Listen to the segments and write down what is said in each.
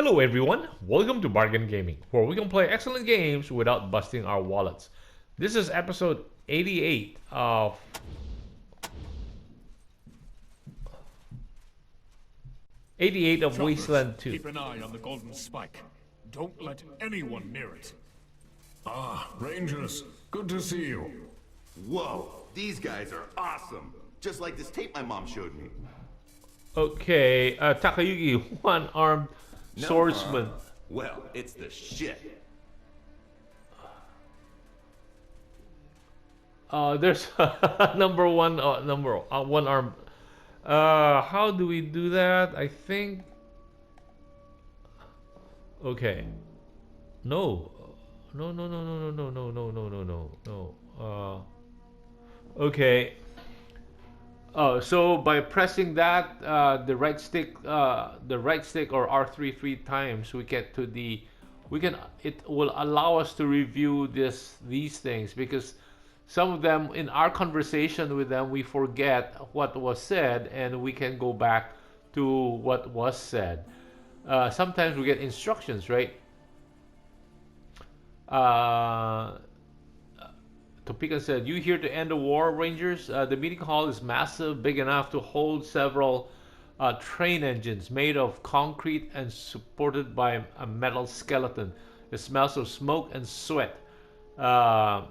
Hello everyone, welcome to Bargain Gaming, where we can play excellent games without busting our wallets. This is episode 88 of Choppers, Wasteland 2. keep an eye on the golden spike. Don't let anyone near it. Rangers, good to see you. Whoa, these guys are awesome. Just like this tape my mom showed me. Okay, Takayuki, one-armed swordsman. Well, it's the shit. There's number one, one arm. How do we do that? I think. Okay. No. No. No. No. No. No. No. No. No. No. No. No. Okay. So by pressing that, the right stick or R3 three times, we get to the, it will allow us to review these things, because some of them in our conversation with them we forget what was said, and we can go back to what was said. Sometimes we get instructions, right? Topeka said, "You here to end the war, Rangers? The meeting hall is massive, big enough to hold several train engines made of concrete and supported by a metal skeleton. It smells of smoke and sweat. The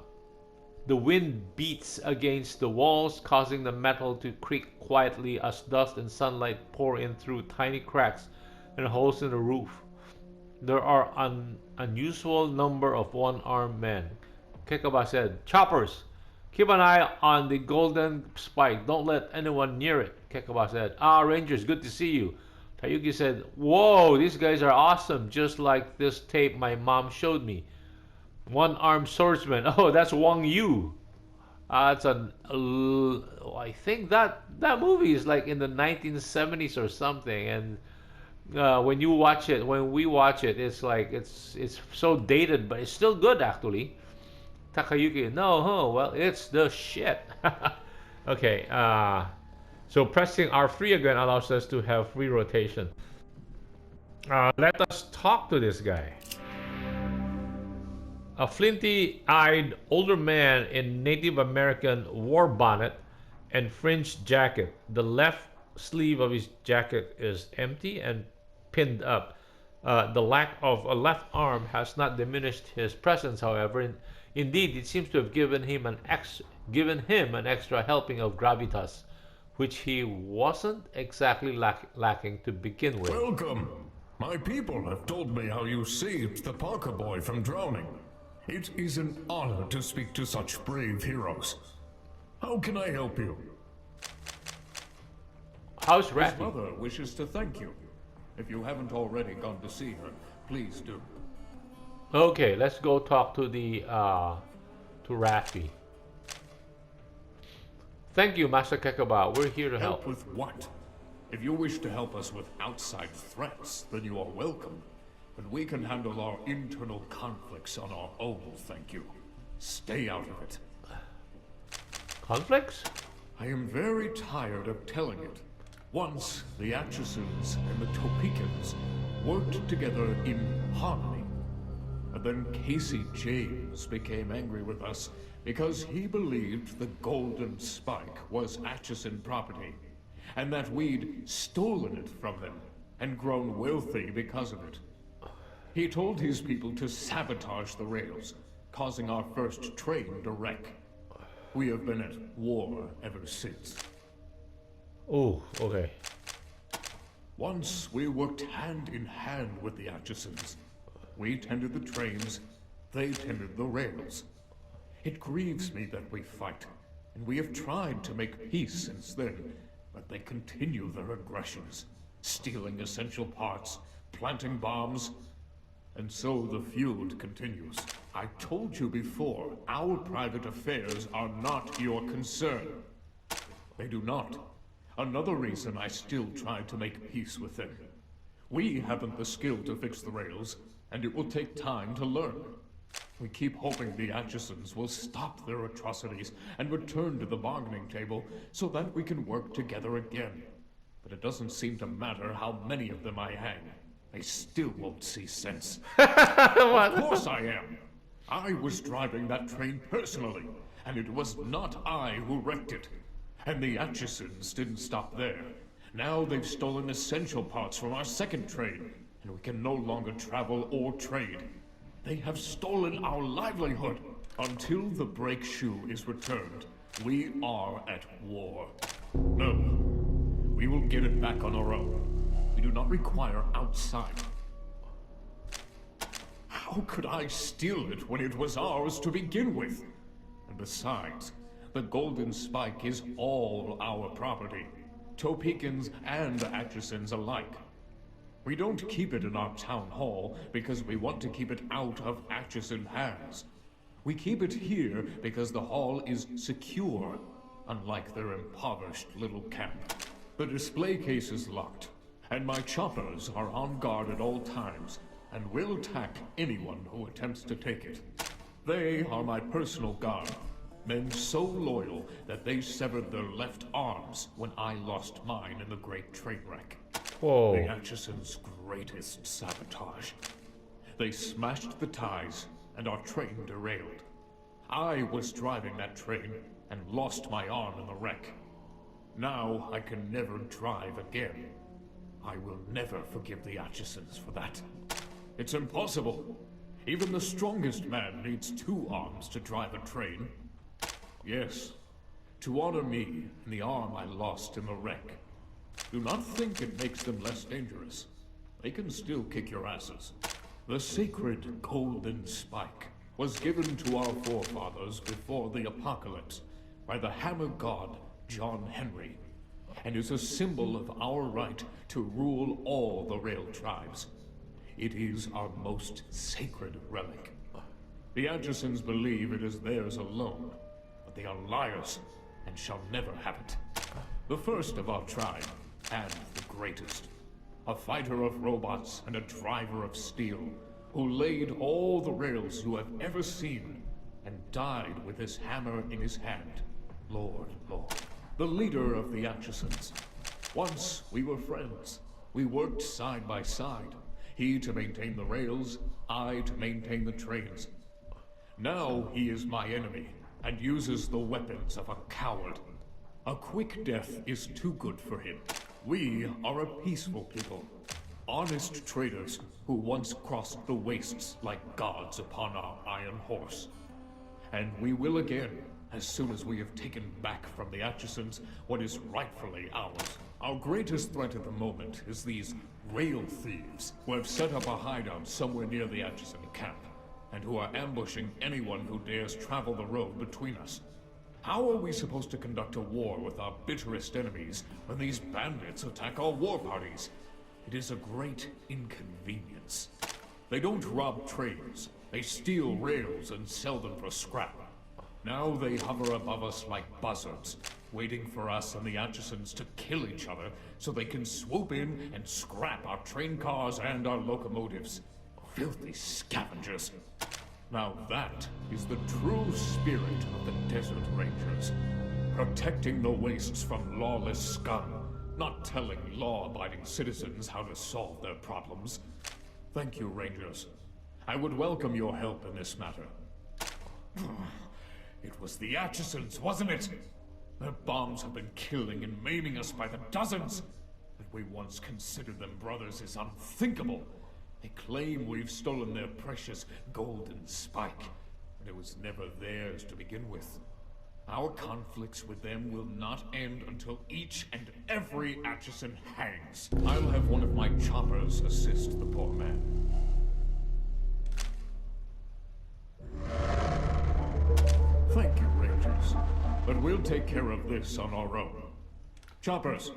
wind beats against the walls, causing the metal to creak quietly as dust and sunlight pour in through tiny cracks and holes in the roof. There are an unusual number of one-armed men." Kekkahbah said, "Choppers, keep an eye on the golden spike. Don't let anyone near it." Kekkahbah said, Rangers, good to see you." Tayuki said, "Whoa, these guys are awesome, just like this tape my mom showed me. One-armed swordsman. Oh, that's Wang Yu. I think that movie is like in the 1970s or something, and when we watch it, it's like it's so dated, but it's still good actually." Takayuki, "No, well, it's the shit." Okay, so pressing R3 again allows us to have free rotation. Let us talk to this guy. A flinty-eyed older man in Native American war bonnet and fringed jacket. The left sleeve of his jacket is empty and pinned up. The lack of a left arm has not diminished his presence, however. Indeed, it seems to have given him an extra helping of gravitas, which he wasn't exactly lacking to begin with. Welcome. My people have told me how you saved the Parker boy from drowning. It is an honor to speak to such brave heroes. How can I help you? How's His Ratty? mother wishes to thank you. If you haven't already gone to see her, please do. Okay, let's go talk to the to Rafi. "Thank you, Master Kekkahbah. We're here to help." With what? If you wish to help us with outside threats, then you are welcome. But we can handle our internal conflicts on our own, thank you. Stay out of it. Conflicts? I am very tired of telling it. Once, the Atchisons and the Topekans worked together in harmony. And then Casey James became angry with us because he believed the golden spike was Atchison property, and that we'd stolen it from them and grown wealthy because of it. He told his people to sabotage the rails, causing our first train to wreck. We have been at war ever since. Oh, okay. Once we worked hand in hand with the Atchisons. We tended the trains, they tended the rails. It grieves me that we fight, and we have tried to make peace since then, but they continue their aggressions, stealing essential parts, planting bombs, and so the feud continues. I told you before, our private affairs are not your concern. They do not. Another reason I still try to make peace with them. We haven't the skill to fix the rails, and it will take time to learn. We keep hoping the Atchisons will stop their atrocities and return to the bargaining table so that we can work together again. But it doesn't seem to matter how many of them I hang. They still won't see sense. What? Of course I am. I was driving that train personally, and it was not I who wrecked it. And the Atchisons didn't stop there. Now they've stolen essential parts from our second train, and we can no longer travel or trade. They have stolen our livelihood. Until the brake shoe is returned, we are at war. No, we will get it back on our own. We do not require outside. How could I steal it when it was ours to begin with? And besides, the Golden Spike is all our property, Topekans and Atchisons alike. We don't keep it in our town hall because we want to keep it out of Atchison hands. We keep it here because the hall is secure, unlike their impoverished little camp. The display case is locked, and my choppers are on guard at all times, and will attack anyone who attempts to take it. They are my personal guard, men so loyal that they severed their left arms when I lost mine in the Great Train Wreck. Whoa. The Atchisons' greatest sabotage. They smashed the ties, and our train derailed. I was driving that train and lost my arm in the wreck. Now I can never drive again. I will never forgive the Atchisons for that. It's impossible. Even the strongest man needs 2 arms to drive a train. Yes, to honor me and the arm I lost in the wreck. Do not think it makes them less dangerous. They can still kick your asses. The sacred Golden Spike was given to our forefathers before the apocalypse by the Hammer God John Henry, and is a symbol of our right to rule all the rail tribes. It is our most sacred relic. The Atchisons believe it is theirs alone, but they are liars and shall never have it. The first of our tribe, and the greatest. A fighter of robots and a driver of steel, who laid all the rails you have ever seen, and died with his hammer in his hand. Lord. The leader of the Atchisons. Once we were friends. We worked side by side. He to maintain the rails, I to maintain the trains. Now he is my enemy, and uses the weapons of a coward. A quick death is too good for him. We are a peaceful people. Honest traders who once crossed the wastes like gods upon our iron horse. And we will again, as soon as we have taken back from the Atchisons what is rightfully ours. Our greatest threat at the moment is these rail thieves who have set up a hideout somewhere near the Atchison camp, and who are ambushing anyone who dares travel the road between us. How are we supposed to conduct a war with our bitterest enemies when these bandits attack our war parties? It is a great inconvenience. They don't rob trains. They steal rails and sell them for scrap. Now they hover above us like buzzards, waiting for us and the Atchisons to kill each other so they can swoop in and scrap our train cars and our locomotives. Filthy scavengers. Now that is the true spirit of the Desert Rangers. Protecting the wastes from lawless scum, not telling law-abiding citizens how to solve their problems. Thank you, Rangers. I would welcome your help in this matter. It was the Atchisons, wasn't it? Their bombs have been killing and maiming us by the dozens. That we once considered them brothers is unthinkable. They claim we've stolen their precious Golden Spike, but it was never theirs to begin with. Our conflicts with them will not end until each and every Atchison hangs. I'll have one of my choppers assist the poor man. Thank you, Rangers. But we'll take care of this on our own. Choppers,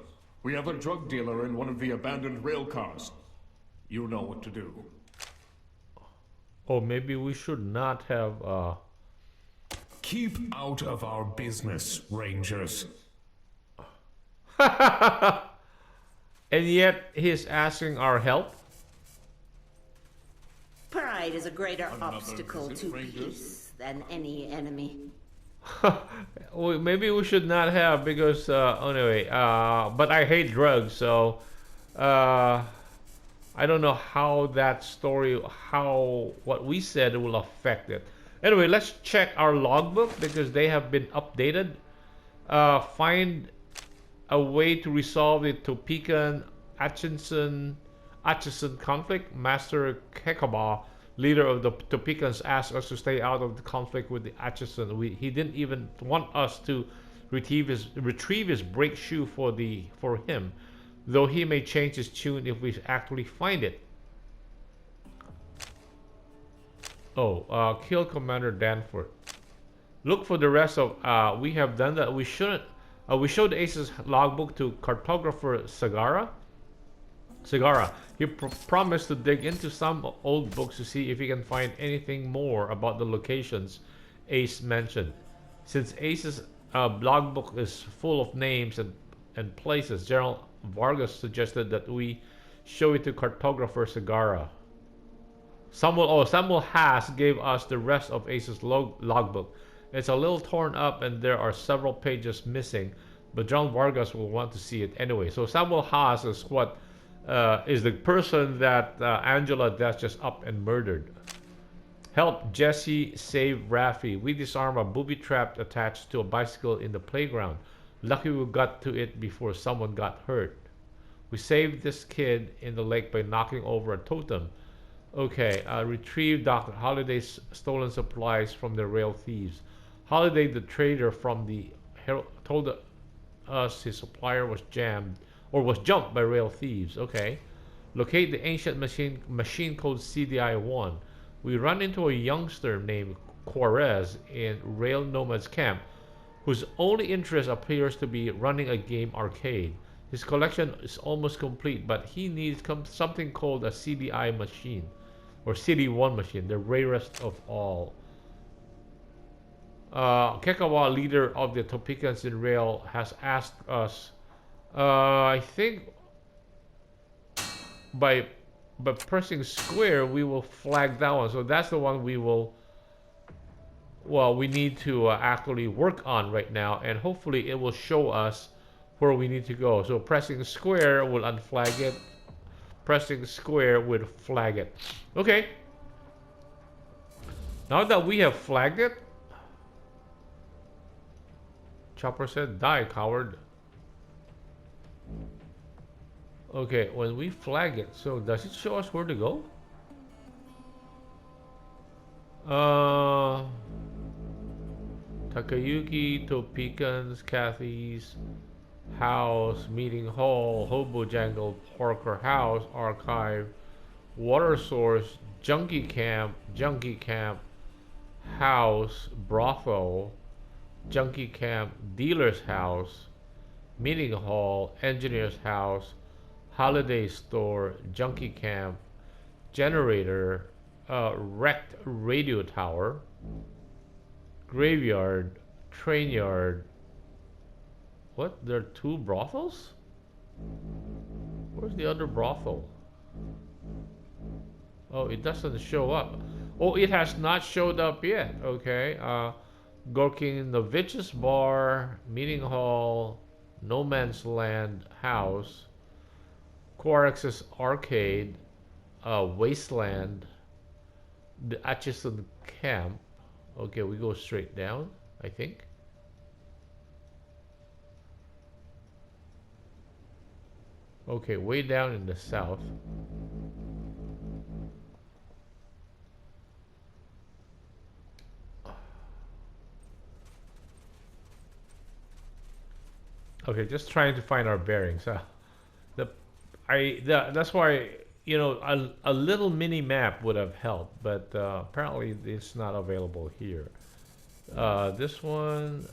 we have a drug dealer in one of the abandoned rail cars. You know what to do. Oh, maybe we should not have, Keep out of our business, Rangers. And yet he's asking our help? Pride is a greater Another obstacle visit, to Rangers? peace than any enemy. Maybe we should not have because, anyway, but I hate drugs, so, I don't know how that story, how what we said will affect it. Anyway, let's check our logbook because they have been updated. Find a way to resolve the Topeka Atchison conflict. Master Kekkahbah, leader of the Topekans, asked us to stay out of the conflict with the Atchison. He didn't even want us to retrieve his break shoe for him, though he may change his tune if we actually find it. Oh, kill Commander Danforth. Look for the rest of. We have done that. We shouldn't. We showed Ace's logbook to cartographer Sagara. He promised to dig into some old books to see if he can find anything more about the locations Ace mentioned. Since Ace's logbook is full of names and places, General Vargas suggested that we show it to cartographer Sagara. Samuel Haas gave us the rest of Ace's logbook. It's a little torn up and there are several pages missing, but John Vargas will want to see it anyway. So Samuel Haas is what is the person that Angela Death just up and murdered. Help Jesse save Rafi. We disarm a booby trap attached to a bicycle in the playground. Lucky we got to it before someone got hurt. We saved this kid in the lake by knocking over a totem. Okay, retrieve Dr. Holiday's stolen supplies from the rail thieves. Holiday, the trader from the told us his supplier was jumped by rail thieves. Okay, locate the ancient machine code CDI-1. We run into a youngster named Juarez in Rail Nomad's camp, whose only interest appears to be running a game arcade. His collection is almost complete, but he needs something called a CDI machine, or CD1 machine, the rarest of all. Kekkahbah, leader of the Topekans in Rail, has asked us, I think by pressing square we will flag that one. So that's the one we will, well, we need to actually work on right now, and hopefully it will show us where we need to go. So pressing square will unflag it. Pressing square would flag it. Okay. Now that we have flagged it, Chopper said, die, coward. Okay, when we flag it, so does it show us where to go? Takayuki, Topekans, Kathy's house, meeting hall, Hobo Jangle, Parker house, archive, water source, junkie camp, house, brothel, junkie camp, dealer's house, meeting hall, engineer's house, holiday store, junkie camp, generator, wrecked radio tower, graveyard, train yard. What? There are 2 brothels? Where's the other brothel? Oh, it doesn't show up. Oh, it has not showed up yet. Okay. Gorkin Novich's bar, meeting hall, no man's land house, Quarex's arcade, Wasteland, the Atchison camp. Okay, we go straight down, I think. Okay, way down in the south. Okay, just trying to find our bearings. That's why, you know, a little mini map would have helped, but apparently it's not available here. This one,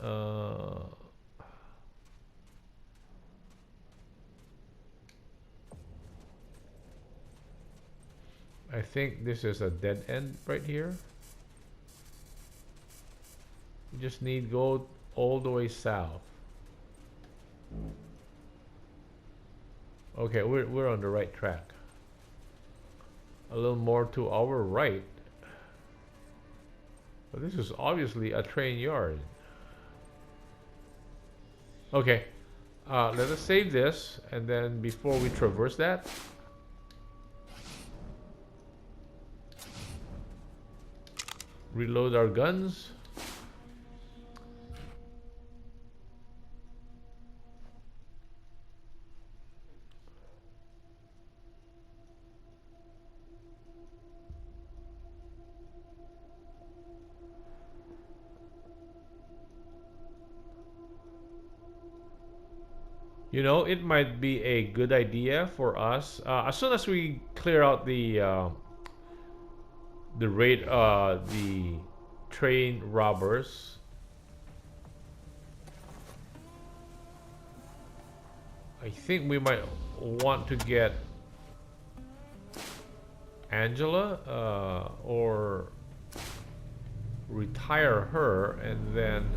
I think this is a dead end right here. You just need to go all the way south. Okay, we're on the right track. A little more to our right. But this is obviously a train yard. Okay, let us save this, and then before we traverse that, reload our guns. You know, it might be a good idea for us as soon as we clear out the train robbers. I think we might want to get Angela or retire her and then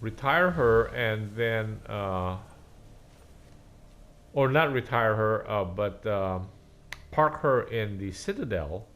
retire her and then or not retire her but park her in the Citadel.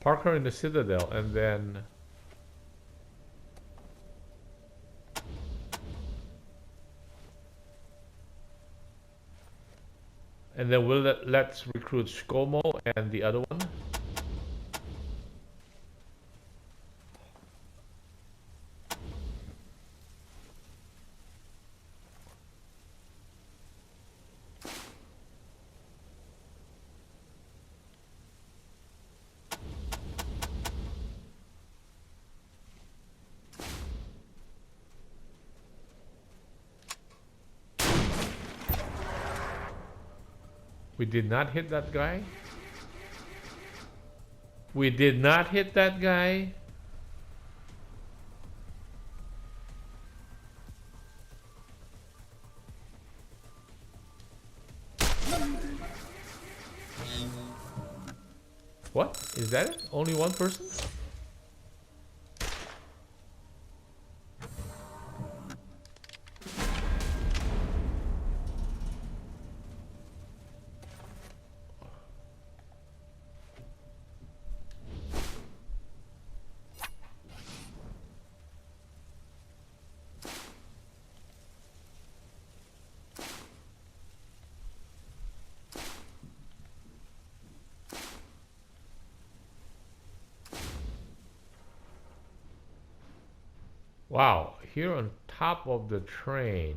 Park her in the Citadel and then we'll let's recruit Shkomo and the other one. We did not hit that guy. We did not hit that guy. What? Is that it? Only one person? Wow, here on top of the train.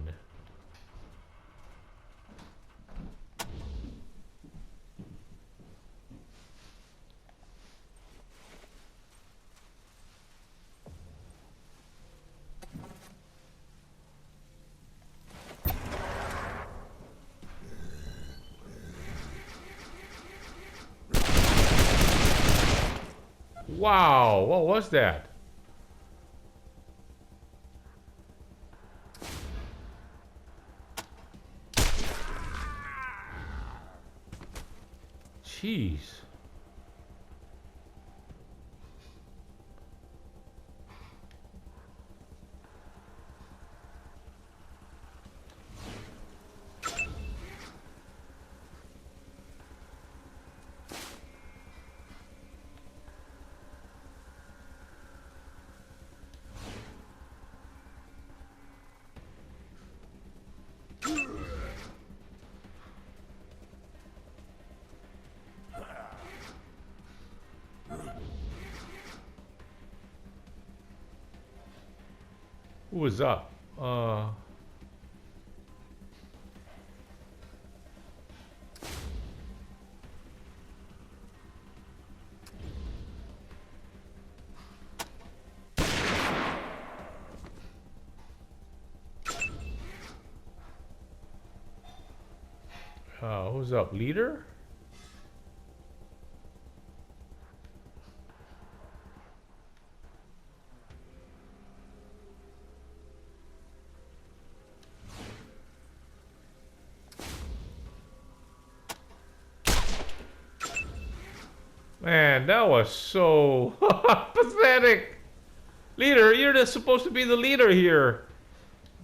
Wow, what was that? Jeez. Who was up? Who's up? Leader? Man, that was so pathetic. Leader, you're supposed to be the leader here.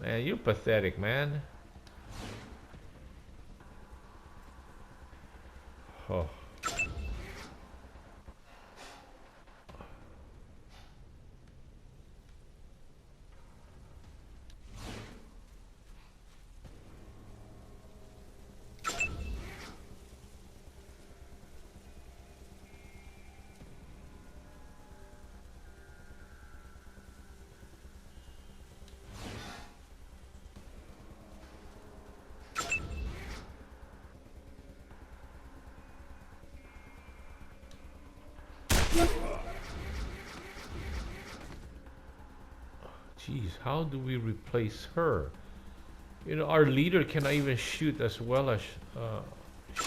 Man, you're pathetic, man. Oh. Jeez, how do we replace her? You know, our leader cannot even shoot as well as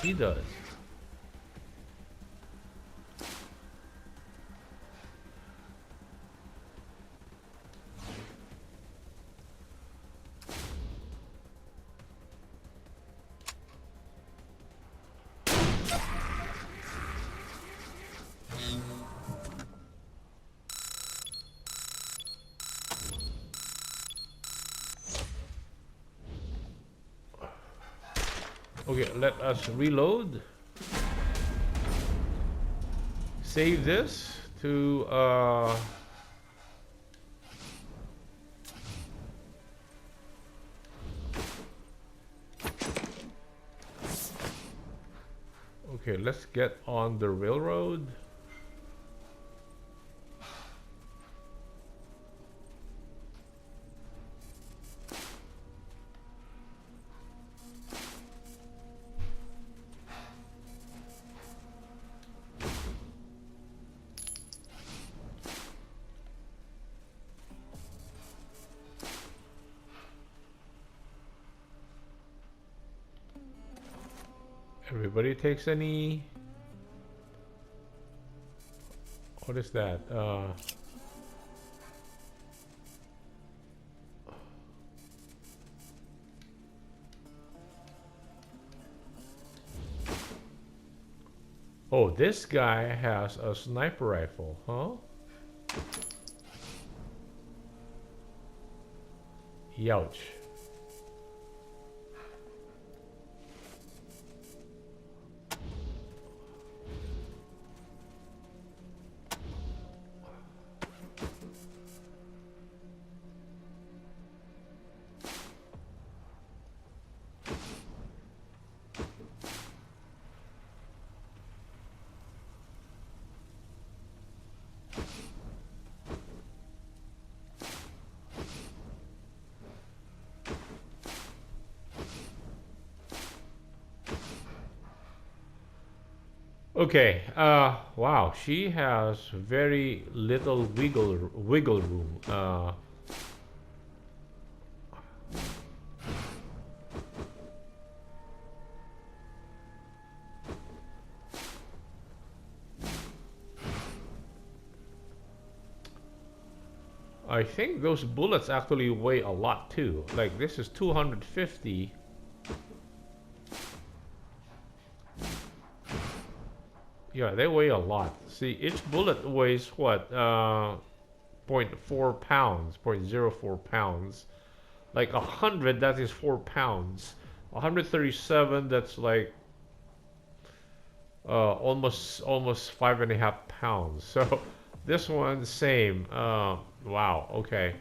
she does. Okay, let us reload. Save this to okay, let's get on the railroad. Everybody takes any... What is that? Oh, this guy has a sniper rifle, huh? Youch. Okay, wow, she has very little wiggle room. I think those bullets actually weigh a lot too. Like this is 250. Yeah, they weigh a lot. See, each bullet weighs what? 0.4 pounds, 0.04 pounds. Like 100, that is 4 pounds. 137, that's like almost 5.5 pounds. So this one, same. Wow. Okay.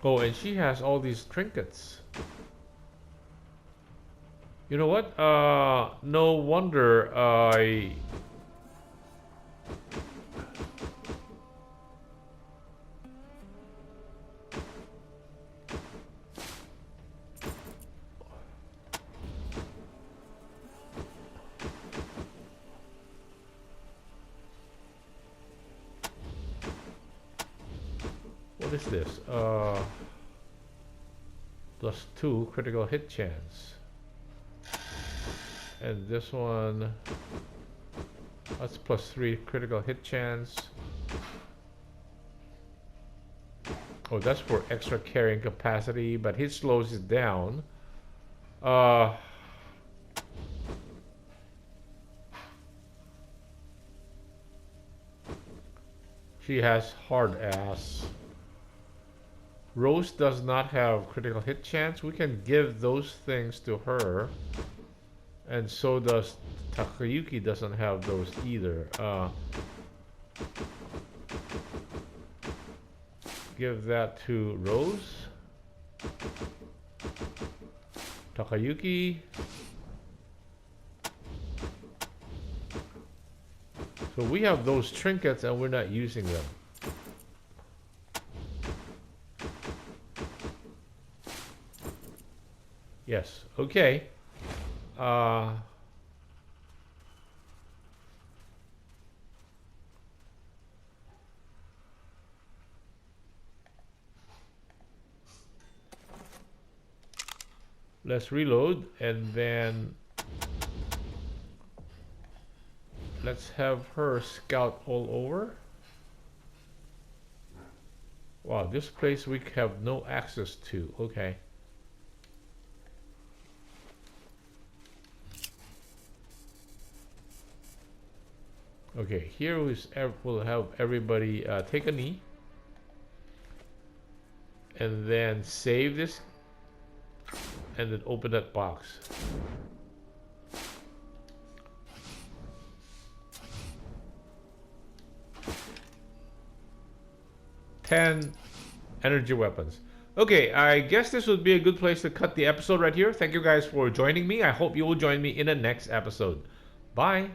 Oh, and she has all these trinkets. You know what? No wonder I... What is this? +2 critical hit chance. And this one, that's +3 critical hit chance. Oh, that's for extra carrying capacity, but hit slows it down. She has hard ass. Rose does not have critical hit chance. We can give those things to her. And so does Takayuki doesn't have those either. Give that to Rose. Takayuki. So we have those trinkets and we're not using them. Yes, okay. Let's reload and then let's have her scout all over. Wow, this place we have no access to. Okay. Okay, here we'll have everybody take a knee. And then save this. And then open that box. Energy weapons. Okay, I guess this would be a good place to cut the episode right here. Thank you guys for joining me. I hope you will join me in the next episode. Bye.